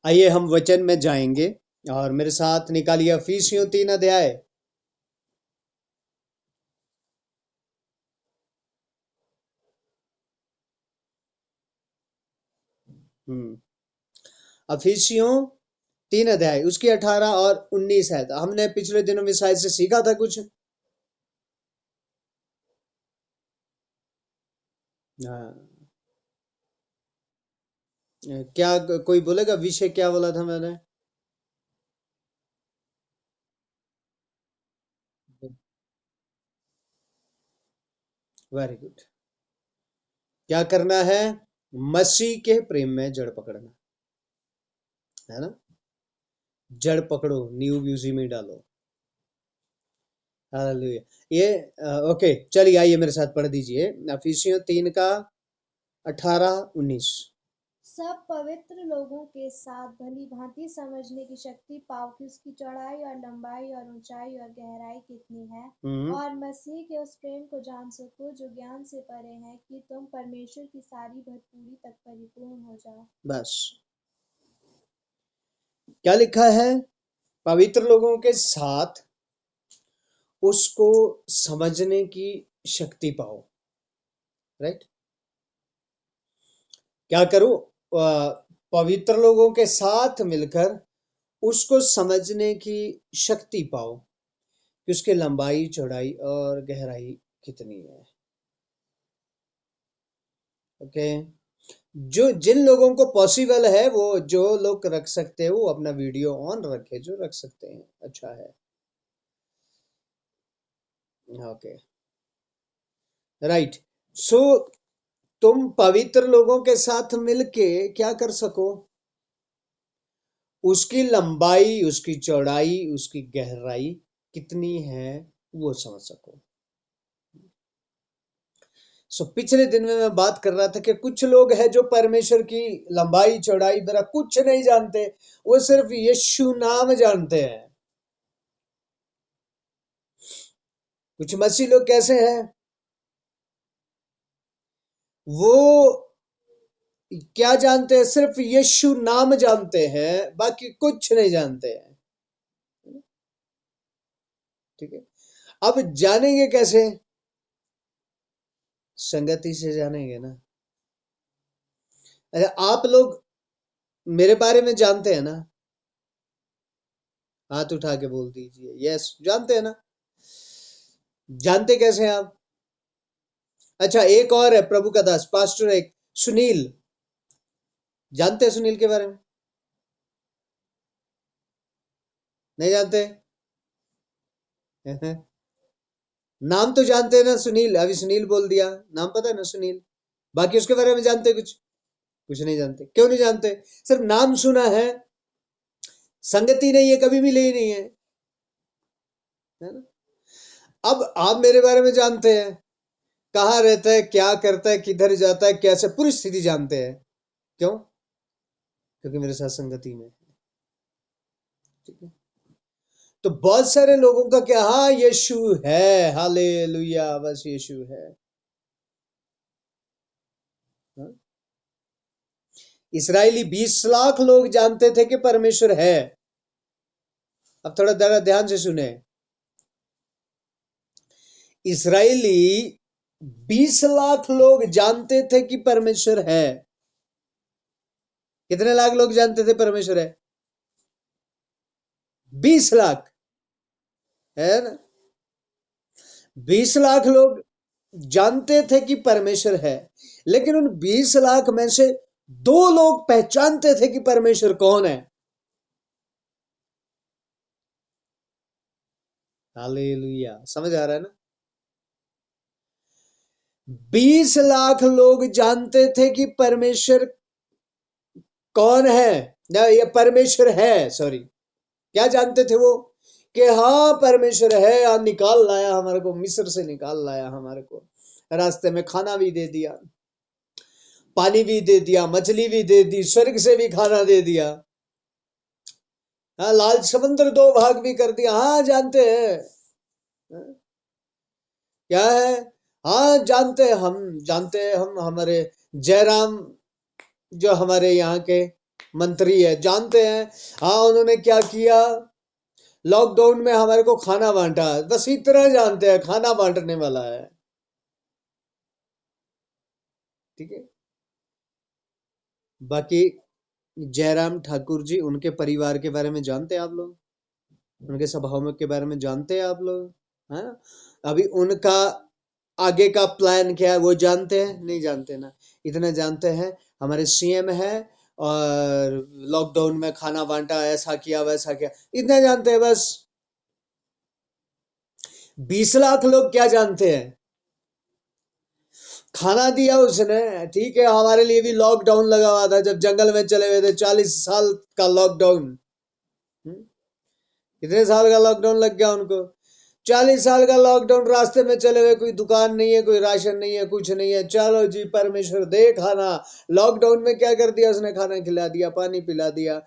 आइए हम वचन में जाएंगे और मेरे साथ निकालिए इफिसियों 3 अध्याय। इफिसियों 3 अध्याय उसकी 18 और 19 है। तो हमने पिछले दिनों में शायद से सीखा था कुछ। हाँ, क्या कोई बोलेगा विषय क्या बोला था मैंने? Very good. क्या करना है? मसीह के प्रेम में जड़ पकड़ना है ना। जड़ पकड़ो, न्यू म्यूजियम में डालो। हालेलुया। ये ओके, चलिए आइए मेरे साथ पढ़ दीजिए इफिसियों 3 का 18-19। सब पवित्र लोगों के साथ भली भांति समझने की शक्ति पाओ कि उसकी चौड़ाई और लंबाई और ऊंचाई और गहराई कितनी है, और मसीह के उस प्रेम को जान सको जो ज्ञान से परे है, कि तुम परमेश्वर की सारी भरपूरी तक परिपूर्ण हो जाओ। बस क्या लिखा है? पवित्र लोगों के साथ उसको समझने की शक्ति पाओ। राइट। क्या करो? पवित्र लोगों के साथ मिलकर उसको समझने की शक्ति पाओ कि उसकी लंबाई चौड़ाई और गहराई कितनी है। ओके। जो जिन लोगों को पॉसिबल है, वो जो लोग रख सकते हैं वो अपना वीडियो ऑन रखे, जो रख सकते हैं अच्छा है। Okay, right. सो तुम पवित्र लोगों के साथ मिलके क्या कर सको? उसकी लंबाई, उसकी चौड़ाई, उसकी गहराई कितनी है वो समझ सको। सो पिछले दिन में मैं बात कर रहा था कि कुछ लोग हैं जो परमेश्वर की लंबाई चौड़ाई बरा कुछ नहीं जानते, वो सिर्फ यीशु नाम जानते हैं। कुछ मसीह लोग कैसे हैं? वो क्या जानते हैं? सिर्फ यीशु नाम जानते हैं, बाकी कुछ नहीं जानते हैं। ठीक है। अब जानेंगे कैसे? संगति से जानेंगे ना। अरे आप लोग मेरे बारे में जानते हैं ना? हाथ उठा के बोल दीजिए यस, जानते हैं ना। जानते कैसे हैं आप? अच्छा, एक और है प्रभु का दास पास्टर, एक सुनील। जानते हैं सुनील के बारे में? नहीं जानते? नाम तो जानते हैं ना सुनील, अभी सुनील बोल दिया, नाम पता है ना सुनील। बाकी उसके बारे में जानते कुछ? कुछ नहीं जानते। क्यों नहीं जानते? सिर्फ नाम सुना है, संगति नहीं है, कभी मिले ही नहीं है ना। अब आप मेरे बारे में जानते हैं, कहाँ रहता है, क्या करता है, किधर जाता है, कैसे, पूरी स्थिति जानते हैं। क्यों? क्योंकि मेरे साथ संगति में है। ठीक है। तो बहुत सारे लोगों का क्या, हाँ यीशु है, हालेलुया, बस यीशु है। हाँ? इसराइली 20 लाख लोग जानते थे कि परमेश्वर है। अब थोड़ा जरा ध्यान से सुने। इसराइली 20 लाख लोग जानते थे कि परमेश्वर है। कितने लाख लोग जानते थे परमेश्वर है? 20 लाख, है ना। 20 लाख लोग जानते थे कि परमेश्वर है, लेकिन उन 20 लाख में से 2 लोग पहचानते थे कि परमेश्वर कौन है। हालेलुया, समझ आ रहा है ना। 20 लाख लोग जानते थे कि परमेश्वर कौन है, ना ये परमेश्वर है, सॉरी। क्या जानते थे वो? कि हाँ परमेश्वर है, निकाल लाया हमारे को, मिस्र से निकाल लाया हमारे को, रास्ते में खाना भी दे दिया, पानी भी दे दिया, मछली भी दे दी, स्वर्ग से भी खाना दे दिया। हाँ, लाल समुद्र 2 भाग भी कर दिया। हाँ जानते हैं। हाँ, क्या है? हाँ जानते हैं, हम जानते हैं। हम हमारे जयराम जो हमारे यहाँ के मंत्री है, जानते हैं। हाँ, उन्होंने क्या किया, लॉकडाउन में हमारे को खाना बांटा, बस इतना जानते हैं, खाना बांटने वाला है। ठीक है। बाकी जयराम ठाकुर जी, उनके परिवार के बारे में जानते हैं आप लोग? उनके स्वभाव के बारे में जानते हैं आप लोग? हाँ, अभी उनका आगे का प्लान क्या है वो जानते हैं? नहीं जानते ना। इतना जानते हैं हमारे सीएम है और लॉकडाउन में खाना बांटा, ऐसा किया वैसा किया, इतना जानते हैं बस। 20 लाख लोग क्या जानते हैं? खाना दिया उसने, ठीक है, हमारे लिए भी लॉकडाउन लगा हुआ था जब जंगल में चले हुए थे, 40 साल का लॉकडाउन। कितने साल का लॉकडाउन लग गया उनको? 40 साल का लॉकडाउन, रास्ते में चले हुए, कोई दुकान नहीं है, कोई राशन नहीं है, कुछ नहीं है, चलो जी परमेश्वर दे खाना। लॉकडाउन में क्या कर दिया उसने? खाना खिला दिया, पानी पिला दिया,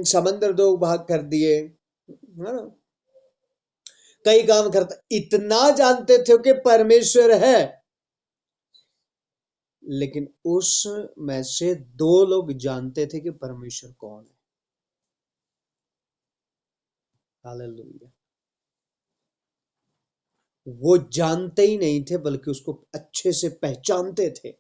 समंदर 2 भाग कर दिए, है ना, कई काम करता। इतना जानते थे कि परमेश्वर है, लेकिन उस में से 2 लोग जानते थे कि परमेश्वर कौन है। हालेलुया। वो जानते ही नहीं थे, बल्कि उसको अच्छे से पहचानते थे।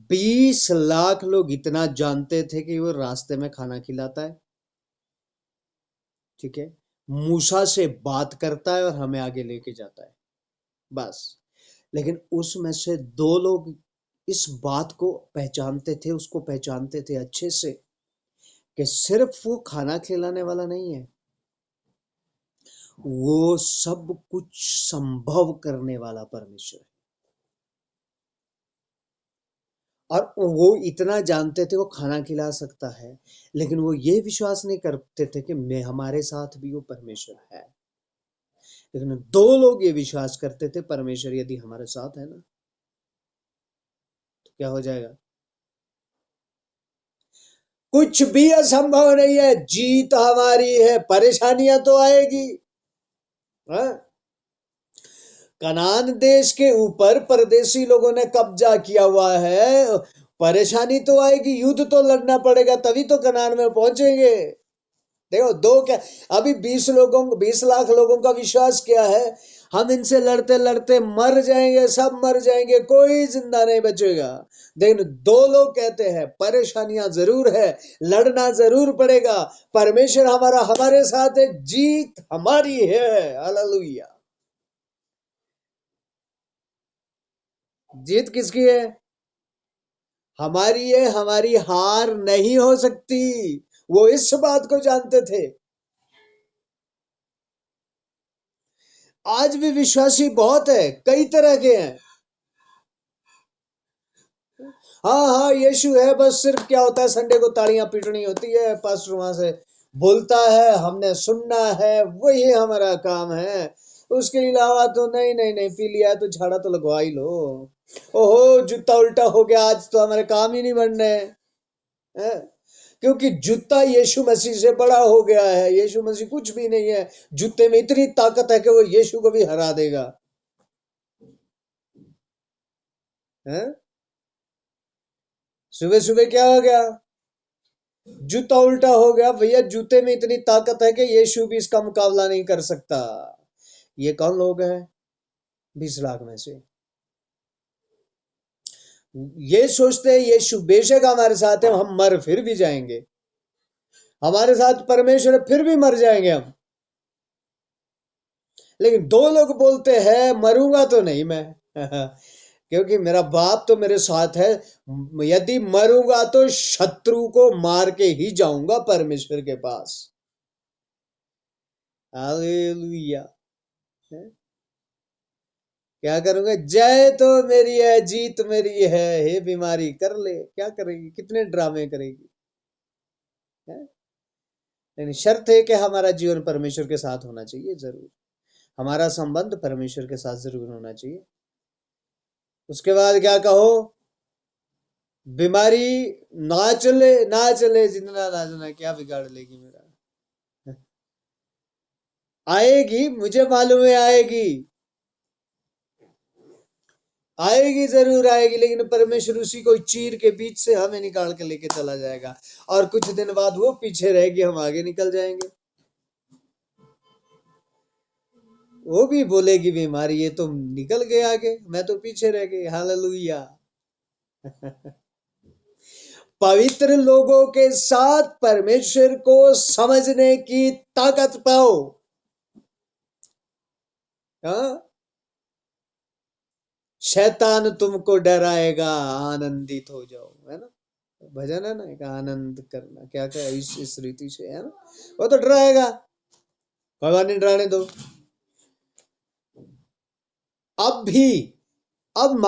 20 लाख लोग इतना जानते थे कि वो रास्ते में खाना खिलाता है, ठीक है, मूसा से बात करता है और हमें आगे लेके जाता है, बस। लेकिन उसमें से 2 लोग इस बात को पहचानते थे, उसको पहचानते थे अच्छे से, कि सिर्फ वो खाना खिलाने वाला नहीं है, वो सब कुछ संभव करने वाला परमेश्वर है। और वो इतना जानते थे वो खाना खिला सकता है, लेकिन वो ये विश्वास नहीं करते थे कि मैं, हमारे साथ भी वो परमेश्वर है। लेकिन 2 लोग ये विश्वास करते थे, परमेश्वर यदि हमारे साथ है ना, तो क्या हो जाएगा? कुछ भी असंभव नहीं है, जीत हमारी है। परेशानियां तो आएगी, हाँ? कनान देश के ऊपर परदेशी लोगों ने कब्जा किया हुआ है, परेशानी तो आएगी, युद्ध तो लड़ना पड़ेगा, तभी तो कनान में पहुंचेंगे। देखो, 2 क्या, अभी 20 लाख लोगों का विश्वास क्या है? हम इनसे लड़ते लड़ते मर जाएंगे, सब मर जाएंगे, कोई जिंदा नहीं बचेगा। लेकिन 2 लोग कहते हैं परेशानियां जरूर है, लड़ना जरूर पड़ेगा, परमेश्वर हमारा हमारे साथ है, जीत हमारी है। हालेलुया। जीत किसकी है? हमारी है, हमारी हार नहीं हो सकती। वो इस बात को जानते थे। आज भी विश्वासी बहुत है, कई तरह के हैं। हाँ हाँ, यीशु है, बस सिर्फ क्या होता है, संडे को तालियां पीटनी होती है, पास्टर वहां से बोलता है, हमने सुनना है, वही हमारा काम है। उसके अलावा तो नहीं नहीं नहीं, पी लिया है तो झाड़ा तो लगवा ही लो। ओहो, जूता उल्टा हो गया, आज तो हमारे काम ही नहीं बन रहे हैं। क्योंकि जूता यीशु मसीह से बड़ा हो गया है, यीशु मसीह कुछ भी नहीं है। जूते में इतनी ताकत है कि वो यीशु को भी हरा देगा, है? सुबह सुबह क्या हो गया? जूता उल्टा हो गया भैया। जूते में इतनी ताकत है कि यीशु भी इसका मुकाबला नहीं कर सकता। ये कौन लोग हैं? 20 लाख में से ये सोचते हैं यीशु बेशक हमारे साथ है, हम मर फिर भी जाएंगे, हमारे साथ परमेश्वर फिर भी मर जाएंगे हम। लेकिन 2 लोग बोलते हैं मरूंगा तो नहीं मैं क्योंकि मेरा बाप तो मेरे साथ है। यदि मरूंगा तो शत्रु को मार के ही जाऊंगा परमेश्वर के पास। हालेलुया। क्या करूंगा? जय तो मेरी है, जीत मेरी है। हे बीमारी कर ले, क्या करेगी, कितने ड्रामे करेगी, है? लेकिन शर्त है कि हमारा जीवन परमेश्वर के साथ होना चाहिए, जरूर। हमारा संबंध परमेश्वर के साथ जरूर होना चाहिए। उसके बाद क्या कहो? बीमारी ना चले ना चले, जितना नाचना, क्या बिगाड़ लेगी मेरा? आएगी, मुझे मालूम है आएगी। आएगी, जरूर आएगी, लेकिन परमेश्वर उसी को चीर के बीच से हमें निकाल के लेके चला जाएगा, और कुछ दिन बाद वो पीछे रहेगी, हम आगे निकल जाएंगे। वो भी बोलेगी बीमारी, ये तो निकल गए आगे, मैं तो पीछे रह गई। हालेलुया। पवित्र लोगों के साथ परमेश्वर को समझने की ताकत पाओ। हाँ? शैतान तुमको डराएगा, आनंदित हो जाओ, है ना? भजन है ना, एक आनंद करना, क्या क्या इस रीति से, है ना? वो तो डराएगा, भगवान ने डराने दो। अब भी, अब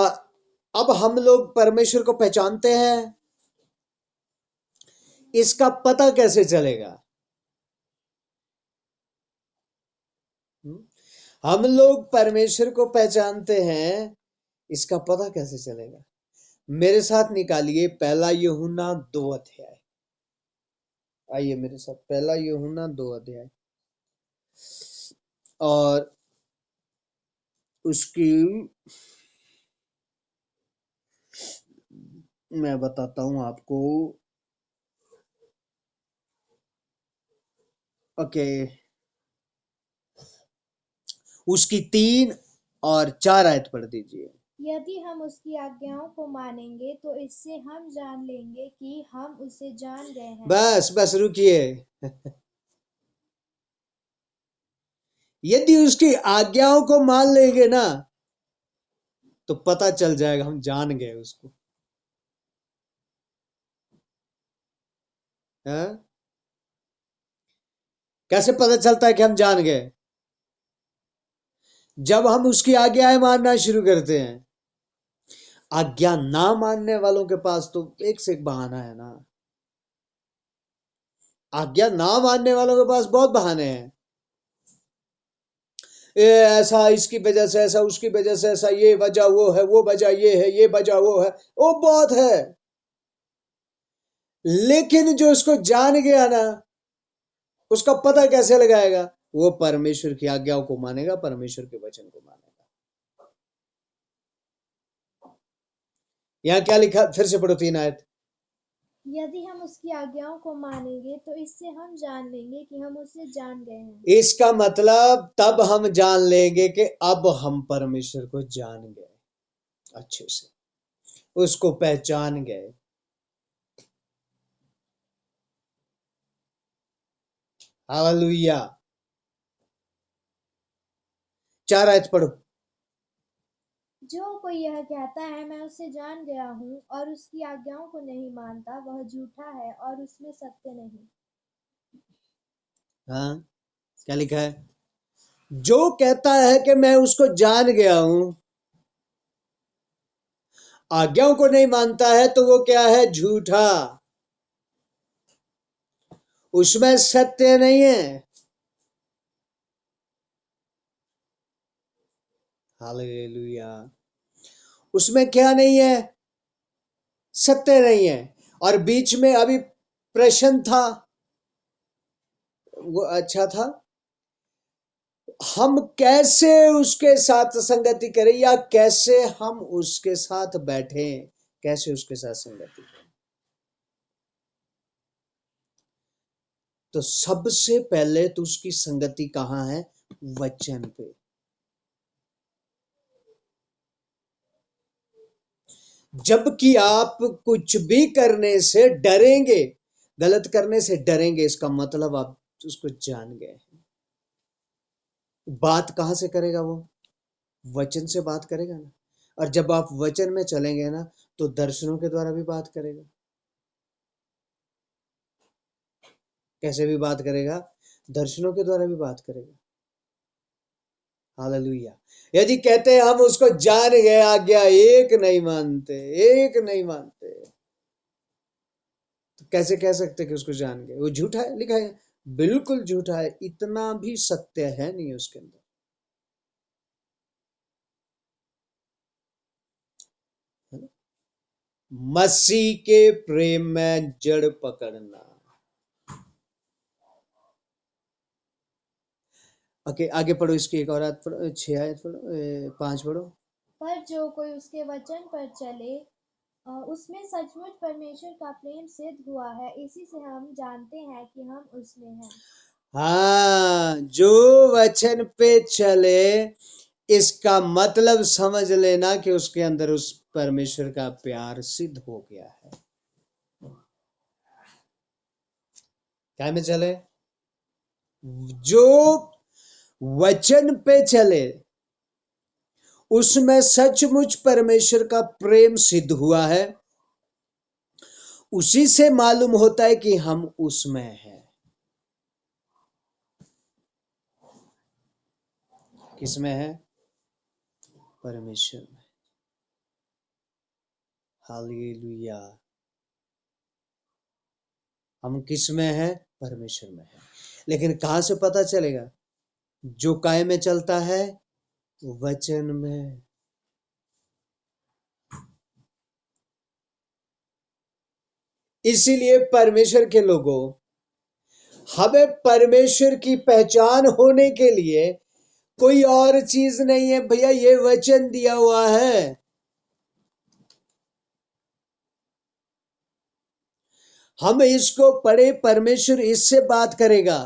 अब हम लोग परमेश्वर को पहचानते हैं, इसका पता कैसे चलेगा? हम्म? हम लोग परमेश्वर को पहचानते हैं, इसका पता कैसे चलेगा? मेरे साथ निकालिए पहला यूहन्ना 2 अध्याय। आइए मेरे साथ, पहला यूहन्ना 2 अध्याय, और उसकी मैं बताता हूं आपको। ओके, उसकी 3 और 4 आयत पढ़ दीजिए। यदि हम उसकी आज्ञाओं को मानेंगे तो इससे हम जान लेंगे कि हम उसे जान गए हैं। बस बस रुकिए। यदि उसकी आज्ञाओं को मान लेंगे ना, तो पता चल जाएगा हम जान गए उसको। है? कैसे पता चलता है कि हम जान गए? जब हम उसकी आज्ञाएं मानना शुरू करते हैं। आज्ञा ना मानने वालों के पास तो एक से एक बहाना है ना। आज्ञा ना मानने वालों के पास बहुत बहाने हैं। ये ऐसा, इसकी वजह से ऐसा, उसकी वजह से ऐसा, ये वजह वो है, वो वजह ये है, ये वजह वो है, वो बहुत है। लेकिन जो उसको जान गया ना, उसका पता कैसे लगाएगा? वो परमेश्वर की आज्ञाओं को मानेगा, परमेश्वर के वचन को मानेगा। यहाँ क्या लिखा, फिर से पढ़ो 3 आयत। यदि हम उसकी आज्ञाओं को मानेंगे तो इससे हम जान लेंगे कि हम उसे जान गए हैं। इसका मतलब तब हम जान लेंगे कि अब हम परमेश्वर को जान गए, अच्छे से उसको पहचान गए। हालेलुया। 4 आयत पढ़ो। जो कोई यह कहता है मैं उसे जान गया हूँ और उसकी आज्ञाओं को नहीं मानता, वह झूठा है और उसमें सत्य नहीं। हाँ, क्या लिखा है? जो कहता है कि मैं उसको जान गया हूं, आज्ञाओं को नहीं मानता है, तो वो क्या है? झूठा, उसमें सत्य नहीं है। हालेलुया। उसमें क्या नहीं है? सत्य नहीं है। और बीच में अभी प्रश्न था, वो अच्छा था, हम कैसे उसके साथ संगति करें, या कैसे हम उसके साथ बैठे, कैसे उसके साथ संगति करें? तो सबसे पहले तो उसकी संगति कहाँ है? वचन पे। जबकि आप कुछ भी करने से डरेंगे, गलत करने से डरेंगे, इसका मतलब आप उसको जान गए। बात कहां से करेगा वो? वचन से बात करेगा ना। और जब आप वचन में चलेंगे ना, तो दर्शनों के द्वारा भी बात करेगा। कैसे भी बात करेगा? दर्शनों के द्वारा भी बात करेगा। हालेलुया। यदि कहते हैं हम उसको जान गए, आज्ञा एक नहीं मानते, एक नहीं मानते, तो कैसे कह सकते कि उसको जान गए? वो झूठा है, लिखा है, बिल्कुल झूठा है, इतना भी सत्य है नहीं उसके अंदर। है ना? मसीह के प्रेम में जड़ पकड़ना। ओके, आगे पढ़ो, इसकी एक और आयत पढ़ो, 6 आयत पढ़ो, 5 पढ़ो। पर जो कोई उसके वचन पर चले उसमें सचमुच परमेश्वर का प्रेम सिद्ध हुआ है। इसी से हम जानते हैं कि हम उसमें हैं। हाँ, जो वचन पे चले, इसका मतलब समझ लेना कि उसके अंदर उस परमेश्वर का प्यार सिद्ध हो गया है। क्या में चले? जो वचन पे चले उसमें सचमुच परमेश्वर का प्रेम सिद्ध हुआ है। उसी से मालूम होता है कि हम उसमें हैं। किसमें है? परमेश्वर में। हालेलुया। हम किसमें हैं? परमेश्वर में है। लेकिन कहां से पता चलेगा? जो काय में चलता है, वचन में। इसीलिए परमेश्वर के लोगों, हमें परमेश्वर की पहचान होने के लिए कोई और चीज नहीं है भैया, ये वचन दिया हुआ है। हम इसको पढ़े, परमेश्वर इससे बात करेगा।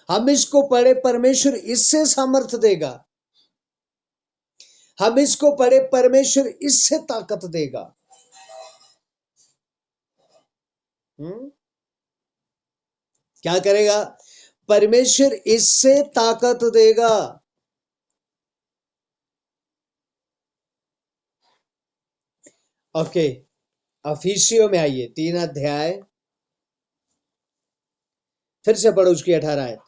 हम इसको पढ़े, परमेश्वर इससे सामर्थ देगा। हम इसको पढ़े, परमेश्वर इससे ताकत देगा। क्या करेगा? परमेश्वर इससे ताकत देगा। ओके, अफिसियों में आइए, 3 अध्याय, फिर से पढ़ो उसकी 18 आयत।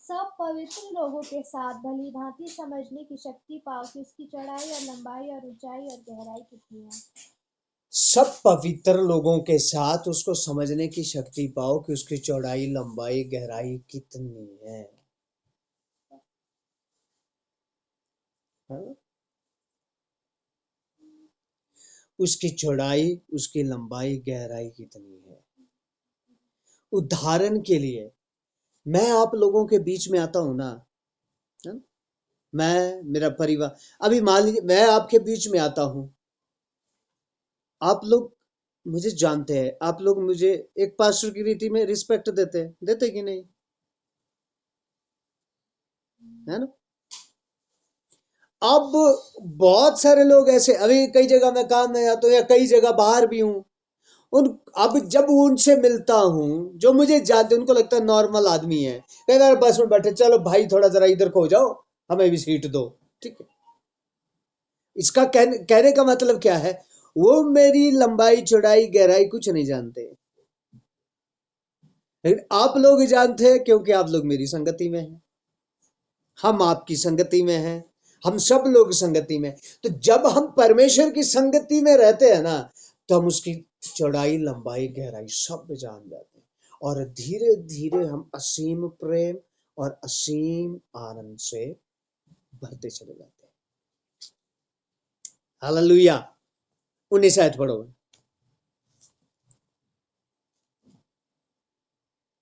सब पवित्र लोगों के साथ भली भांति समझने की शक्ति पाओ कि उसकी चौड़ाई और लंबाई और ऊंचाई और गहराई कितनी है। सब पवित्र लोगों के साथ उसको समझने की शक्ति पाओ कि उसकी चौड़ाई, लंबाई, गहराई कितनी है। हाँ? उसकी चौड़ाई, उसकी लंबाई, गहराई कितनी है। उदाहरण के लिए, मैं आप लोगों के बीच में आता हूं ना, है? मैं, मेरा परिवार, अभी मान लीजिए मैं आपके बीच में आता हूं। आप लोग मुझे जानते हैं, आप लोग मुझे एक पास्टर की रीति में रिस्पेक्ट देते कि नहीं? है ना? अब बहुत सारे लोग ऐसे, अभी कई जगह मैं काम में आता हूँ या कई जगह बाहर भी हूँ, उन अब जब उनसे मिलता हूँ, जो मुझे जानते, उनको लगता है नॉर्मल आदमी है। कई बार बस में बैठे, चलो भाई थोड़ा जरा इधर को हो जाओ, हमें भी सीट दो, ठीक है। इसका कहने का मतलब क्या है? वो मेरी लंबाई, चौड़ाई, गहराई कुछ नहीं जानते, लेकिन आप लोग जानते हैं, क्योंकि आप लोग मेरी संगति में हैं, हम आपकी संगति में हैं, हम सब लोग संगति में। तो जब हम परमेश्वर की संगति में रहते हैं ना, तो हम उसकी चौड़ाई, लंबाई, गहराई सब जान जाते हैं, और धीरे धीरे हम असीम प्रेम और असीम आनंद से भरते चले जाते हैं। हालेलुया। 19 आयत पढ़ो।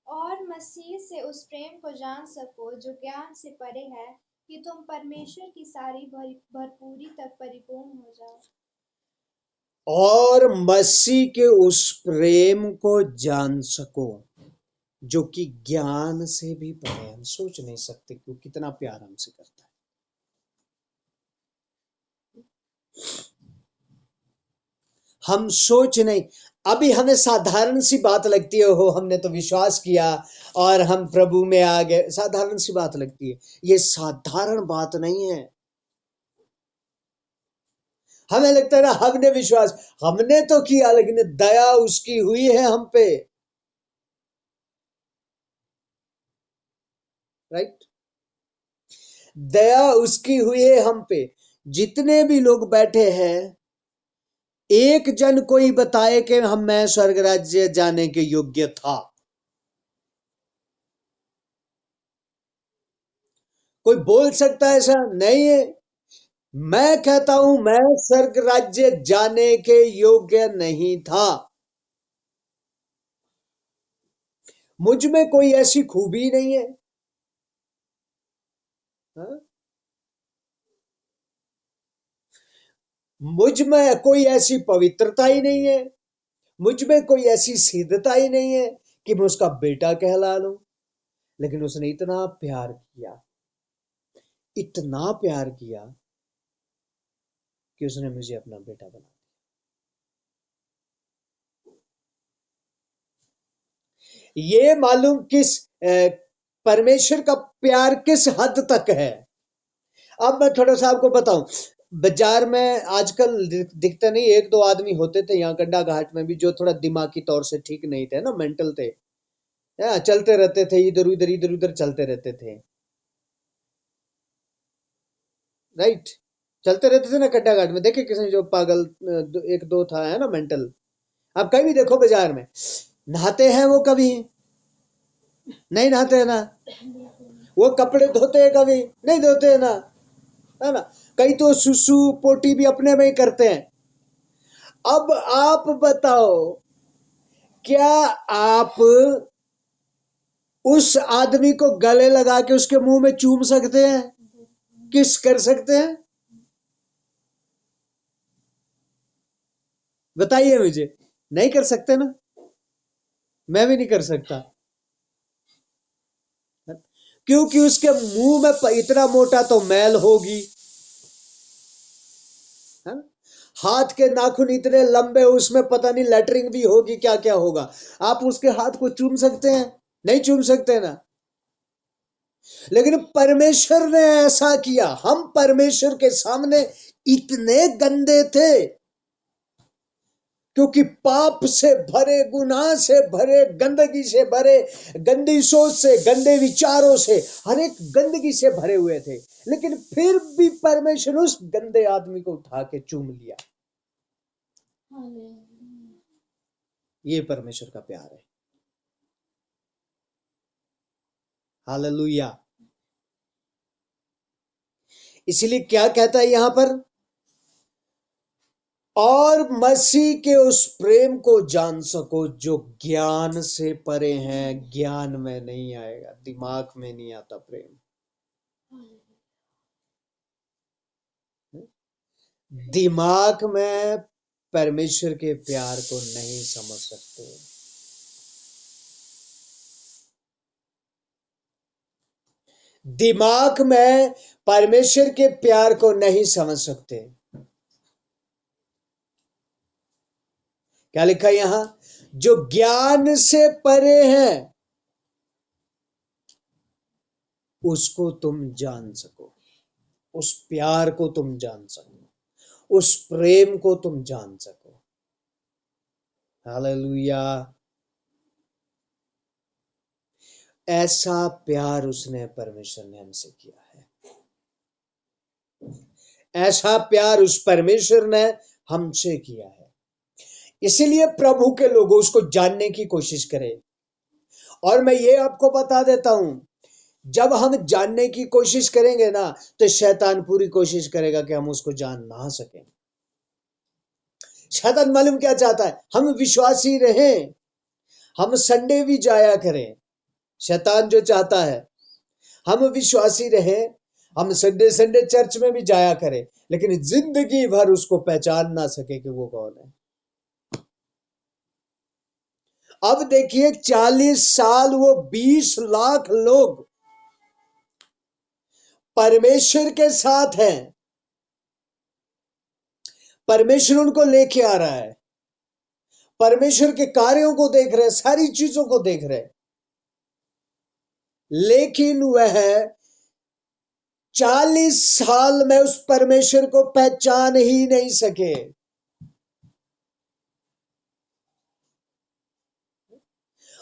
और मसीह से उस प्रेम को जान सको जो ज्ञान से परे है, कि तुम परमेश्वर की सारी भरपूरी तक परिपूर्ण हो जाओ। और मसीह के उस प्रेम को जान सको जो कि ज्ञान से भी परे। हम सोच नहीं सकते कि वो कितना प्यार हमसे करता है। हम सोच नहीं, अभी हमें साधारण सी बात लगती है, हो हमने तो विश्वास किया और हम प्रभु में आ गए, साधारण सी बात लगती है। ये साधारण बात नहीं है। हमें लगता है ना, हमने विश्वास, हमने तो किया, लेकिन दया उसकी हुई है हम पे, राइट? दया उसकी हुई है हम पे। जितने भी लोग बैठे हैं, एक जन कोई बताए कि मैं स्वर्ग राज्य जाने के योग्य था? कोई बोल सकता है ऐसा? नहीं है। मैं कहता हूं, मैं स्वर्ग राज्य जाने के योग्य नहीं था। मुझ में कोई ऐसी खूबी नहीं है, हाँ? मुझ में कोई ऐसी पवित्रता ही नहीं है, मुझ में कोई ऐसी सिद्धता ही नहीं है कि मैं उसका बेटा कहला लूं। लेकिन उसने इतना प्यार किया कि उसने मुझे अपना बेटा बना। ये मालूम परमेश्वर का प्यार किस हद तक है। अब मैं थोड़ा सा आपको बताऊं, बाजार में आजकल दिखते नहीं, एक दो आदमी होते थे यहाँ गड्ढा घाट में भी जो थोड़ा दिमागी तौर से ठीक नहीं थे ना, मेंटल थे, चलते रहते थे इधर उधर चलते रहते थे, राइट। चलते रहते थे ना गड्ढा घाट में, देखे किसी जो पागल एक दो था, है ना, मेंटल। आप कहीं भी देखो बाजार में, नहाते हैं वो कभी नहीं नहाते हैं ना, वो कपड़े धोते हैं कभी नहीं धोते हैं ना, है ना। कई तो सुसु पोटी भी अपने में ही करते हैं। अब आप बताओ, क्या आप उस आदमी को गले लगा के उसके मुंह में चूम सकते हैं, किस कर सकते हैं? बताइए मुझे, नहीं कर सकते ना, मैं भी नहीं कर सकता, क्योंकि उसके मुंह में इतना मोटा तो मैल होगी, है ना? हाथ के नाखून इतने लंबे, उसमें पता नहीं लेटरिंग भी होगी, क्या क्या होगा। आप उसके हाथ को चूम सकते हैं? नहीं चूम सकते ना। लेकिन परमेश्वर ने ऐसा किया, हम परमेश्वर के सामने इतने गंदे थे, क्योंकि पाप से भरे, गुनाह से भरे, गंदगी से भरे, गंदी सोच से, गंदे विचारों से, हर एक गंदगी से भरे हुए थे। लेकिन फिर भी परमेश्वर उस गंदे आदमी को उठा के चूम लिया। ये परमेश्वर का प्यार है। हालेलुया। इसलिए क्या कहता है यहां पर, और मसीह के उस प्रेम को जान सको जो ज्ञान से परे हैं। ज्ञान में नहीं आएगा, दिमाग में नहीं आता प्रेम। दिमाग में परमेश्वर के प्यार को नहीं समझ सकते। दिमाग में परमेश्वर के प्यार को नहीं समझ सकते। क्या लिखा यहां, जो ज्ञान से परे हैं उसको तुम जान सको, उस प्यार को तुम जान सको, उस प्रेम को तुम जान सको। हालेलुया। ऐसा प्यार उसने, परमेश्वर ने हमसे किया है, ऐसा प्यार उस परमेश्वर ने हमसे किया है। इसीलिए प्रभु के लोग उसको जानने की कोशिश करें। और मैं ये आपको बता देता हूं, जब हम जानने की कोशिश करेंगे ना, तो शैतान पूरी कोशिश करेगा कि हम उसको जान ना सकें। शैतान मालूम क्या चाहता है, हम विश्वासी रहें, हम संडे भी जाया करें। शैतान जो चाहता है हम विश्वासी रहें, हम संडे संडे चर्च में भी जाया करें, लेकिन जिंदगी भर उसको पहचान ना सके कि वो कौन है। अब देखिए, 40 साल वो 20 लाख लोग परमेश्वर के साथ हैं, परमेश्वर उनको लेके आ रहा है, परमेश्वर के कार्यों को देख रहे, सारी चीजों को देख रहे, लेकिन वह 40 साल में उस परमेश्वर को पहचान ही नहीं सके।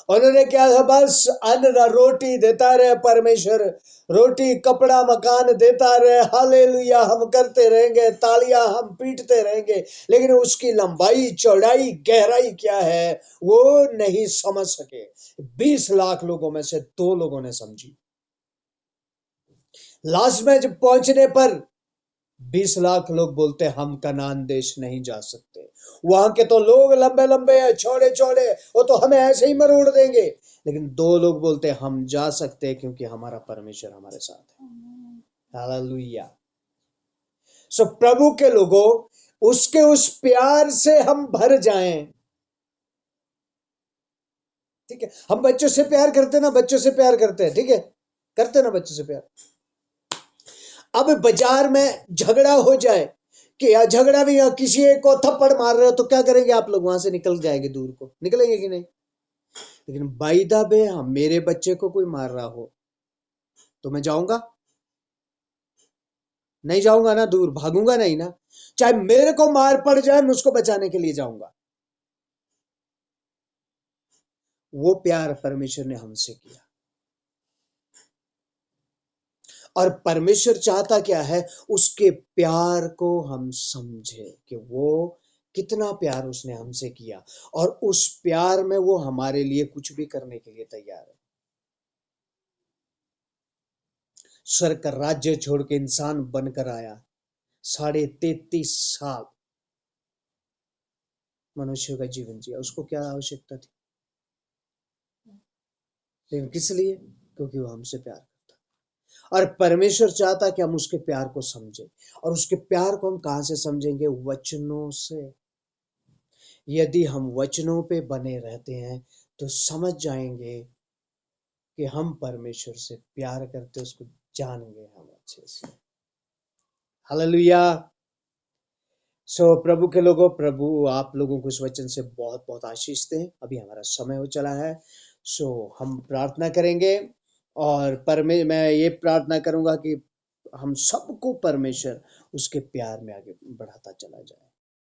उन्होंने क्या था, बस अन्न रोटी देता रहे परमेश्वर, रोटी कपड़ा मकान देता रहे, हालेलुया हम करते रहेंगे, तालियां हम पीटते रहेंगे, लेकिन उसकी लंबाई चौड़ाई गहराई क्या है वो नहीं समझ सके। 20 लाख लोगों में से 2 लोगों ने समझी। लास्ट में जब पहुंचने पर 20 लाख लोग बोलते हम कनान देश नहीं जा सकते, वहां के तो लोग लंबे लंबे हैं, छोड़े छोड़े, वो तो हमें ऐसे ही मरोड़ देंगे। लेकिन 2 लोग बोलते हम जा सकते हैं क्योंकि हमारा परमेश्वर हमारे साथ है। हालेलुया। सो प्रभु के लोगों, उसके उस प्यार से हम भर जाएं। ठीक है, हम बच्चों से प्यार करते ना, बच्चों से प्यार करते हैं, ठीक है, करते ना बच्चों से प्यार। अब बाजार में झगड़ा हो जाए कि या झगड़ा भी, या किसी एक को थप्पड़ मार रहे हो, तो क्या करेंगे आप लोग? वहां से निकल जाएंगे, दूर को निकलेंगे कि नहीं? लेकिन बाई द वे मेरे बच्चे को कोई मार रहा हो तो मैं जाऊंगा? नहीं जाऊंगा ना, दूर भागूंगा नहीं ना। चाहे मेरे को मार पड़ जाए, मैं उसको बचाने के लिए जाऊंगा। वो प्यार परमेश्वर ने हमसे किया। और परमेश्वर चाहता क्या है? उसके प्यार को हम समझे कि वो कितना प्यार उसने हमसे किया, और उस प्यार में वो हमारे लिए कुछ भी करने के लिए तैयार है। स्वर्ग का राज्य छोड़ के इंसान बनकर आया, 33.5 साल मनुष्य का जीवन जिया। उसको क्या आवश्यकता थी? लेकिन किस लिए? क्योंकि वो हमसे प्यार करता। और परमेश्वर चाहता कि हम उसके प्यार को समझें। और उसके प्यार को हम कहां से समझेंगे? वचनों से। यदि हम वचनों पे बने रहते हैं तो समझ जाएंगे कि हम परमेश्वर से प्यार करते, उसको जानेंगे हम अच्छे से। हालेलुया। प्रभु के लोगों, प्रभु आप लोगों को इस वचन से बहुत बहुत आशीष दें। अभी हमारा समय हो चला है, हम प्रार्थना करेंगे। और मैं ये प्रार्थना करूंगा कि हम सबको परमेश्वर उसके प्यार में आगे बढ़ाता चला जाए।